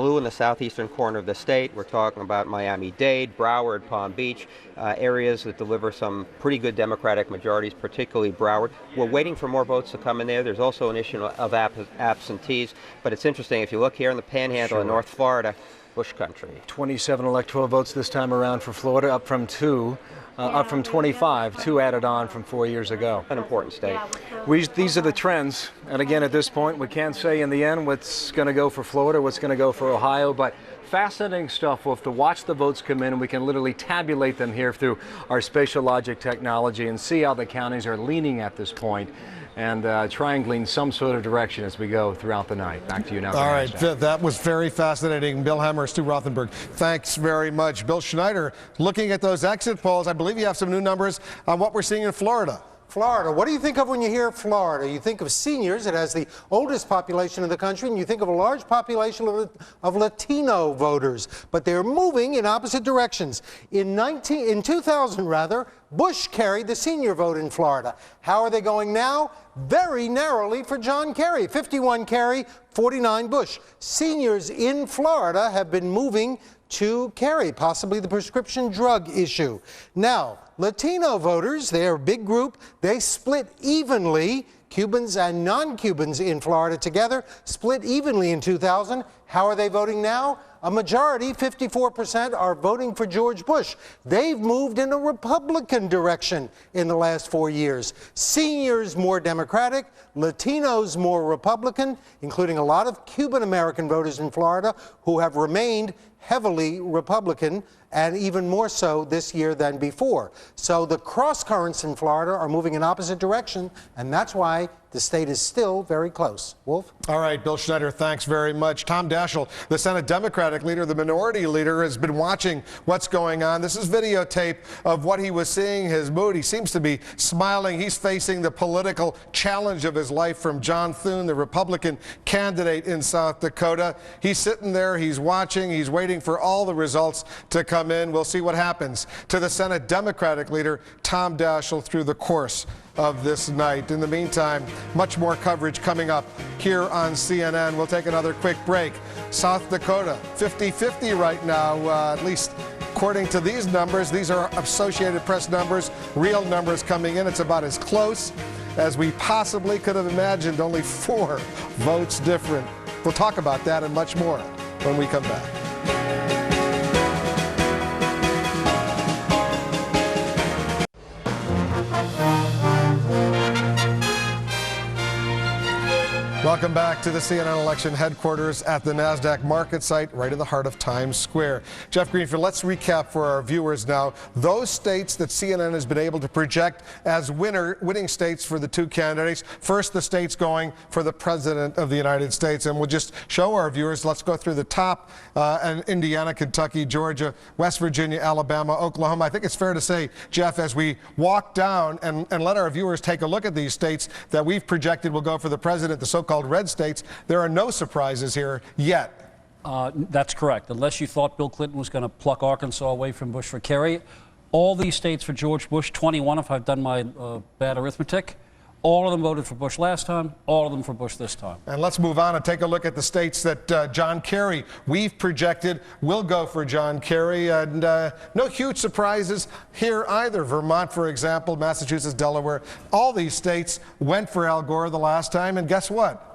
Blue in the southeastern corner of the state. We're talking about Miami-Dade, Broward, Palm Beach, areas that deliver some pretty good Democratic majorities, particularly Broward. We're waiting for more votes to come in there. There's also an issue of absentees, but it's interesting. If you look here in the Panhandle in North Florida, Bush country. 27 electoral votes this time around for Florida, up from 25, 2 added on from 4 years ago. An important state. These are the trends, and again, at this point, we can't say in the end what's going to go for Florida, what's going to go for Ohio, but fascinating stuff. We'll have to watch the votes come in, and we can literally tabulate them here through our spatial logic technology and see how the counties are leaning at this point, and try and glean some sort of direction as we go throughout the night. Back to you now. All right, that was very fascinating. Bill Hemmer, Stu Rothenberg, thanks very much. Bill Schneider, looking at those exit polls, I believe you have some new numbers on what we're seeing in Florida. Florida. What do you think of when you hear Florida? You think of seniors. It has the oldest population in the country, and you think of a large population of Latino voters. But they're moving in opposite directions. In 2000, Bush carried the senior vote in Florida. How are they going now? Very narrowly for John Kerry. 51 Kerry, 49 Bush. Seniors in Florida have been moving to Kerry, possibly the prescription drug issue. Now, Latino voters, they're a big group. They split evenly. Cubans and non-Cubans in Florida together split evenly in 2000. How are they voting now? A majority, 54%, are voting for George Bush. They've moved in a Republican direction in the last 4 years. Seniors more Democratic, Latinos more Republican, including a lot of Cuban-American voters in Florida who have remained heavily Republican, and even more so this year than before. So the cross currents in Florida are moving in opposite direction, and that's why the state is still very close. Wolf? All right, Bill Schneider, thanks very much. Tom Daschle, the Senate Democratic leader, the minority leader, has been watching what's going on. This is videotape of what he was seeing, his mood. He seems to be smiling. He's facing the political challenge of his life from John Thune, the Republican candidate in South Dakota. He's sitting there, he's watching, he's waiting for all the results to come in. We'll see what happens to the Senate Democratic leader, Tom Daschle, through the course of this night. In the meantime, much more coverage coming up here on CNN. We'll take another quick break. South Dakota, 50-50 right now, at least according to these numbers. These are Associated Press numbers, real numbers coming in. It's about as close as we possibly could have imagined, only 4 votes different. We'll talk about that and much more when we come back. Welcome back to the CNN election headquarters at the NASDAQ market site right in the heart of Times Square. Jeff Greenfield, let's recap for our viewers now. Those states that CNN has been able to project as winning states for the 2 candidates. First, the states going for the President of the United States. And we'll just show our viewers, let's go through the top, and Indiana, Kentucky, Georgia, West Virginia, Alabama, Oklahoma. I think it's fair to say, Jeff, as we walk down and let our viewers take a look at these states that we've projected will go for the President, the so-called red states, there are no surprises here yet. That's correct. Unless you thought Bill Clinton was going to pluck Arkansas away from Bush for Kerry, all these states for George Bush, 21 if I've done my bad arithmetic, all of them voted for Bush last time, all of them for Bush this time. And let's move on and take a look at the states that John Kerry, we've projected, will go for John Kerry. And no huge surprises here either. Vermont, for example, Massachusetts, Delaware, all these states went for Al Gore the last time. And guess what?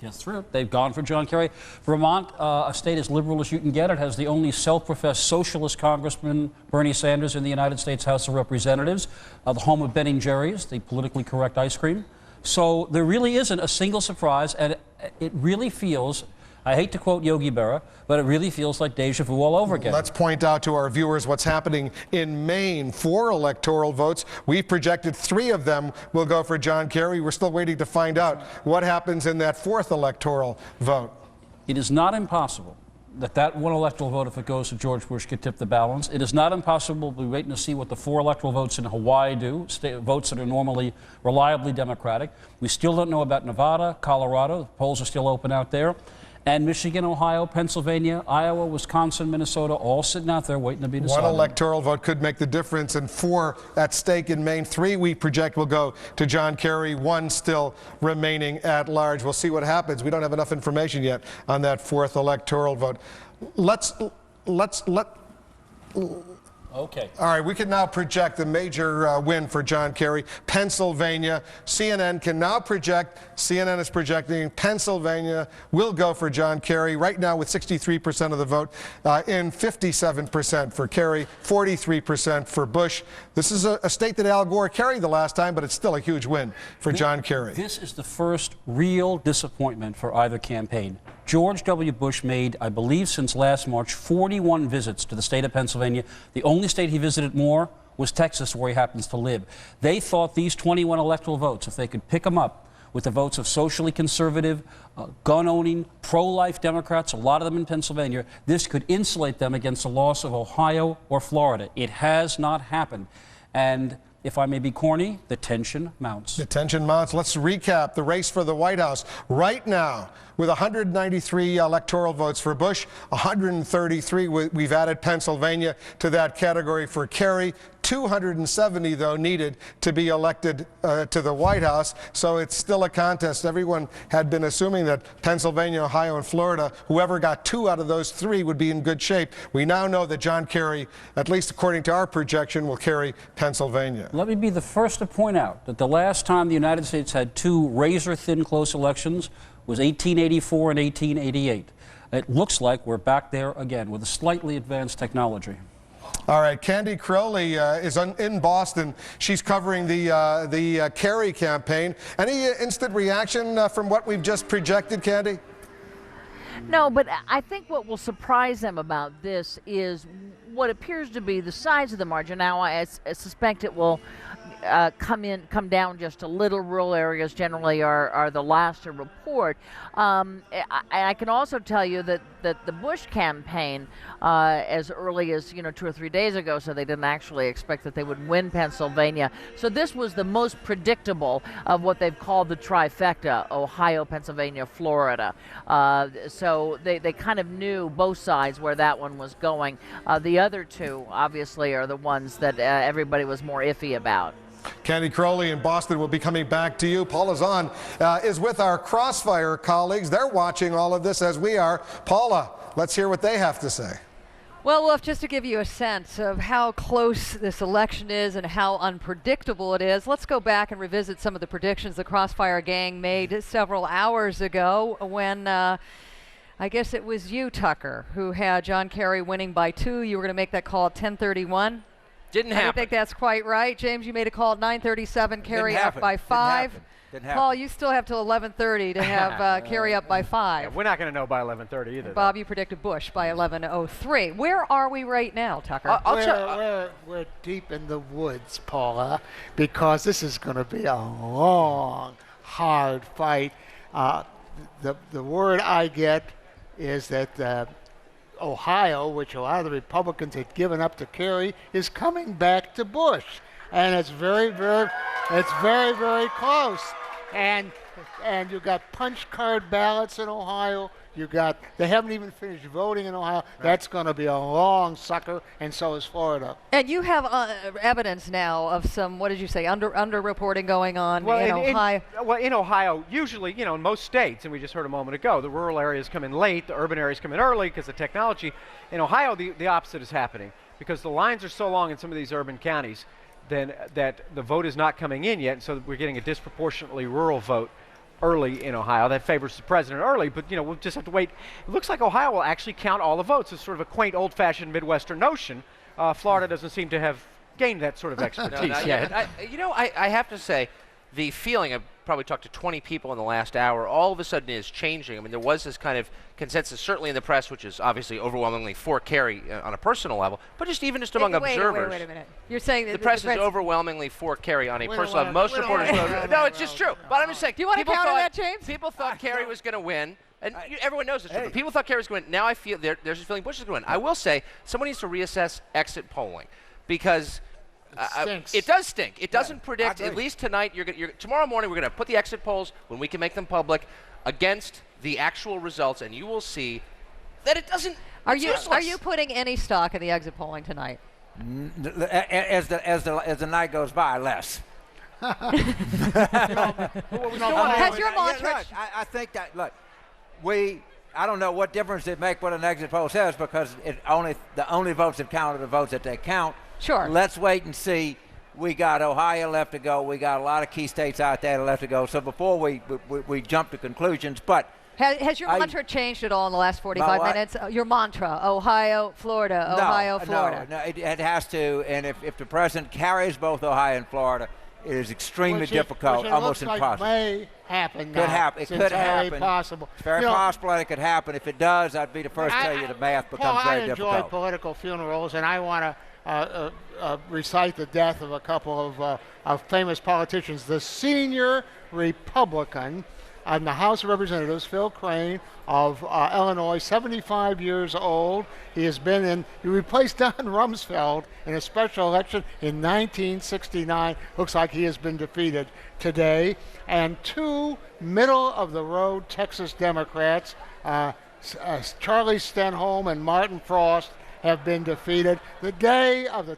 Yes, true. They've gone for John Kerry. Vermont, a state as liberal as you can get it, has the only self-professed socialist congressman, Bernie Sanders, in the United States House of Representatives, the home of Ben & Jerry's, the politically correct ice cream. So there really isn't a single surprise, and it really feels, I hate to quote Yogi Berra, but it really feels like deja vu all over again. Let's point out to our viewers what's happening in Maine. 4 electoral votes. We've projected 3 of them will go for John Kerry. We're still waiting to find out what happens in that 4th electoral vote. It is not impossible that 1 electoral vote, if it goes to George Bush, could tip the balance. It is not impossible. We're waiting to see what the 4 electoral votes in Hawaii do, votes that are normally reliably Democratic. We still don't know about Nevada, Colorado. The polls are still open out there. And Michigan, Ohio, Pennsylvania, Iowa, Wisconsin, Minnesota, all sitting out there waiting to be decided. One electoral vote could make the difference, and 4 at stake in Maine. 3 we project will go to John Kerry, 1 still remaining at large. We'll see what happens. We don't have enough information yet on that 4th electoral vote. Okay. All right, we can now project the major win for John Kerry. Pennsylvania, CNN can now project, CNN is projecting Pennsylvania will go for John Kerry right now with 63% of the vote, in 57% for Kerry, 43% for Bush. This is a state that Al Gore carried the last time, but it's still a huge win for John Kerry. This is the first real disappointment for either campaign. George W. Bush made, I believe since last March, 41 visits to the state of Pennsylvania. The only state he visited more was Texas, where he happens to live. They thought these 21 electoral votes, if they could pick them up with the votes of socially conservative, gun-owning, pro-life Democrats, a lot of them in Pennsylvania, this could insulate them against the loss of Ohio or Florida. It has not happened. And if I may be corny, the tension mounts. The tension mounts. Let's recap the race for the White House. Right now, with 193 electoral votes for Bush, 133, we've added Pennsylvania to that category for Kerry. 270, though, needed to be elected to the White House. So it's still a contest. Everyone had been assuming that Pennsylvania, Ohio, and Florida, whoever got 2 out of those 3 would be in good shape. We now know that John Kerry, at least according to our projection, will carry Pennsylvania. Let me be the first to point out that the last time the United States had 2 razor-thin close elections was 1884 and 1888. It looks like we're back there again with a slightly advanced technology. All right, Candy Crowley is in Boston. She's covering the Kerry campaign. Any instant reaction from what we've just projected, Candy? No, but I think what will surprise them about this is what appears to be the size of the margin. Now, I suspect it will come down just a little. Rural areas generally are the last to report. I can also tell you that the Bush campaign, as early as 2 or 3 days ago, so they didn't actually expect that they would win Pennsylvania. So this was the most predictable of what they've called the trifecta: Ohio, Pennsylvania, Florida. So they kind of knew both sides where that one was going. The other 2, obviously, are the ones that everybody was more iffy about. Candy Crowley in Boston will be coming back to you. Paula Zahn is with our Crossfire colleagues. They're watching all of this as we are. Paula, let's hear what they have to say. Well, Wolf, just to give you a sense of how close this election is and how unpredictable it is, let's go back and revisit some of the predictions the Crossfire gang made several hours ago when I guess it was you, Tucker, who had John Kerry winning by 2. You were going to make that call at 10:31. Didn't happen. I don't think that's quite right. James, you made a call at 9:37, Kerry up by 5. Didn't happen. Paul, you still have till 11:30 to have Kerry up by 5. Yeah, we're not going to know by 11:30 either. Bob, you predicted Bush by 11:03. Where are we right now, Tucker? We're deep in the woods, Paula, because this is going to be a long, hard fight. The word I get is that Ohio, which a lot of the Republicans had given up to Kerry, is coming back to Bush, and it's very, very close. And you've got punch card ballots in Ohio. They haven't even finished voting in Ohio. Right. That's going to be a long sucker, and so is Florida. And you have evidence now of some, what did you say, under-reporting going on in Ohio? In Ohio, usually, in most states, and we just heard a moment ago, the rural areas come in late, the urban areas come in early because of technology. In Ohio, the opposite is happening because the lines are so long in some of these urban counties then that the vote is not coming in yet, so we're getting a disproportionately rural vote early in Ohio. That favors the president early, but we'll just have to wait. It looks like Ohio will actually count all the votes. It's sort of a quaint, old-fashioned Midwestern notion. Florida doesn't seem to have gained that sort of expertise yet. I have to say, the feeling, I've probably talked to 20 people in the last hour, all of a sudden is changing. I mean, there was this kind of consensus, certainly in the press, which is obviously overwhelmingly for Kerry on a personal level, but even among observers. Wait a minute. You're saying that the press is overwhelmingly for Kerry on a personal level. Most reporters no, it's just true. But I'm just saying. Do you want to counter that, James? People thought Kerry was going to win. And everyone knows this. But people thought Kerry was going to win. Now I feel there's this feeling Bush is going to win. I will say someone needs to reassess exit polling because it does stink. It doesn't predict. At least tonight, tomorrow morning we're going to put the exit polls when we can make them public against the actual results, and you will see that it doesn't. Are it's you useless. putting any stock in the exit polling tonight? As the night goes by, less. Has your mantra? Look, I think that I don't know what difference it make what an exit poll says, because the only votes that count are the votes that they count. Sure. Let's wait and see. We got Ohio left to go. We got a lot of key states out there left to go. So before we jump to conclusions, but Has your mantra changed at all in the last 45 minutes? Your mantra: Ohio, Florida, Ohio, Florida. No, it has to. And if the president carries both Ohio and Florida, it is extremely difficult, almost impossible. May happen. Could happen. It could happen. Very possible. It's very possible that it could happen. If it does, I'd be the first to tell you the math becomes very difficult. I enjoy political funerals, and I want to recite the death of a couple of famous politicians. The senior Republican in the House of Representatives, Phil Crane of Illinois, 75 years old. He replaced Don Rumsfeld in a special election in 1969. Looks like he has been defeated today. And two middle-of-the-road Texas Democrats, Charlie Stenholm and Martin Frost, have been defeated. The day of the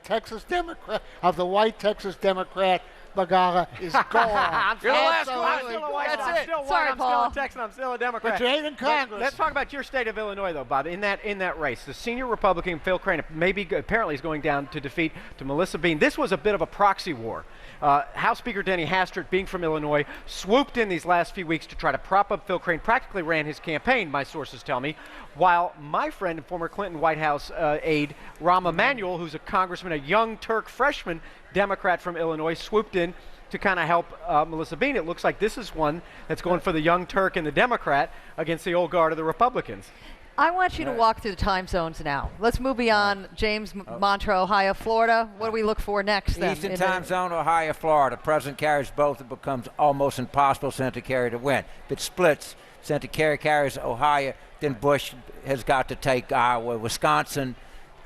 white Texas Democrat Bagala is gone. You're the last one. Absolutely. I'm still a white. That's I'm it. still white. Sorry, I'm Paul. still a Texan. I'm still a Democrat. But you ain't in Congress. Let's talk about your state of Illinois, though, Bob. In that race, the senior Republican Phil Crane apparently is going down to defeat to Melissa Bean. This was a bit of a proxy war. House Speaker Denny Hastert, being from Illinois, swooped in these last few weeks to try to prop up Phil Crane. Practically ran his campaign, my sources tell me. While my friend and former Clinton White House aide Rahm Emanuel, who's a congressman, a young Turk freshman Democrat from Illinois, swooped in to kind of help Melissa Bean. It looks like this is one that's going for the young Turk and the Democrat against the old guard of the Republicans. I want you to walk through the time zones now. Let's move beyond James Mantra, Ohio, Florida. What do we look for next then? Eastern time zone, Ohio, Florida. President carries both. It becomes almost impossible for Senator Kerry to win. If it splits, Senator Kerry carries Ohio, then Bush has got to take Iowa, Wisconsin.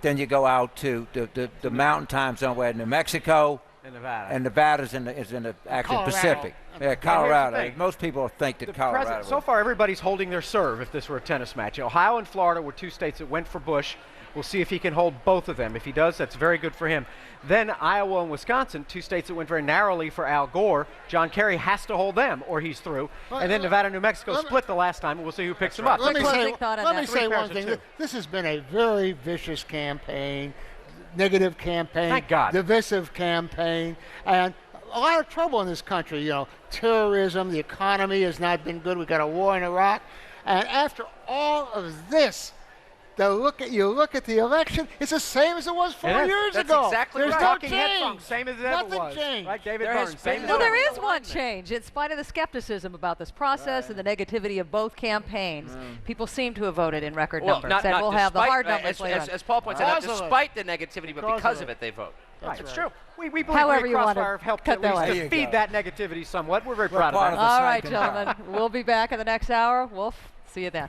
Then you go out to the mountain time zone where New Mexico and Nevada is in the actual Pacific. Yeah, Colorado. Most people think that Colorado. So far, everybody's holding their serve if this were a tennis match. Ohio and Florida were two states that went for Bush. We'll see if he can hold both of them. If he does, that's very good for him. Then Iowa and Wisconsin, two states that went very narrowly for Al Gore. John Kerry has to hold them or he's through. And then Nevada and New Mexico split the last time, and we'll see who picks them up. Let me say one thing. This has been a very vicious campaign, negative campaign, Thank God. divisive campaign, and a lot of trouble in this country. You know, terrorism, the economy has not been good. We've got a war in Iraq. And after all of this, you look at the election, it's the same as it was 4 years That's ago. Exactly There's right. no Talking change. head song, same as it ever Nothing was. changed. Right, David There Byrne, has same been as Well, it there ever is was. one change. In spite of the skepticism about this process and the negativity of both campaigns, people seem to have voted in record numbers. And we'll have the hard numbers later on. As Paul points out, not despite the negativity, but because of it, they vote. It's true. We believe However Great you want to Crossfire have helped cut at that least way. to feed that negativity somewhat. We're very proud of part that. of the All right, second gentlemen. We'll be back in the next hour. Wolf, see you then.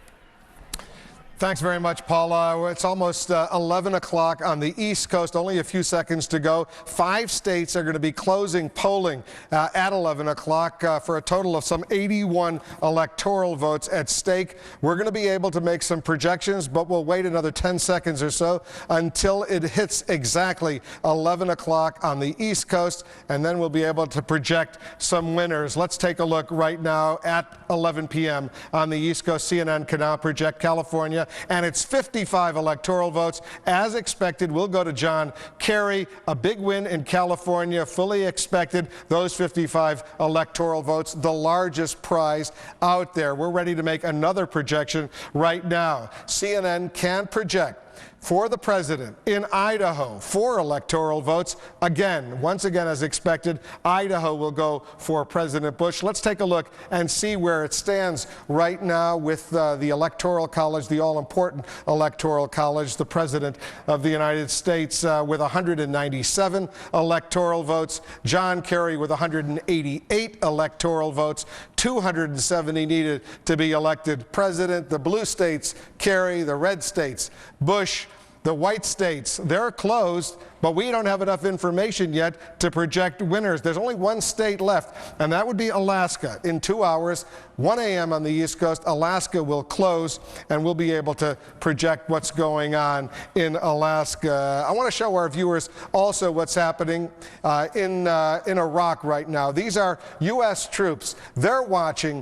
Thanks very much, Paula. It's almost 11 o'clock on the East Coast. Only a few seconds to go. 5 states are going to be closing polling at 11 o'clock for a total of some 81 electoral votes at stake. We're going to be able to make some projections, but we'll wait another 10 seconds or so until it hits exactly 11 o'clock on the East Coast, and then we'll be able to project some winners. Let's take a look right now at 11 p.m. on the East Coast. CNN can now project California, and it's 55 electoral votes. As expected, we'll go to John Kerry. A big win in California, fully expected. Those 55 electoral votes, the largest prize out there. We're ready to make another projection right now. CNN can project for the president in Idaho, 4 electoral votes. Once again, as expected, Idaho will go for President Bush. Let's take a look and see where it stands right now with the Electoral College, the all-important Electoral College, the President of the United States with 197 electoral votes, John Kerry with 188 electoral votes, 270 needed to be elected president. The blue states, Kerry; the red states, Bush. the white states, they're closed, but we don't have enough information yet to project winners. There's only one state left, and that would be Alaska. In 2 hours, 1 a.m. on the East Coast, Alaska will close, and we'll be able to project what's going on in Alaska. I want to show our viewers also what's happening in Iraq right now. These are U.S. troops. They're watching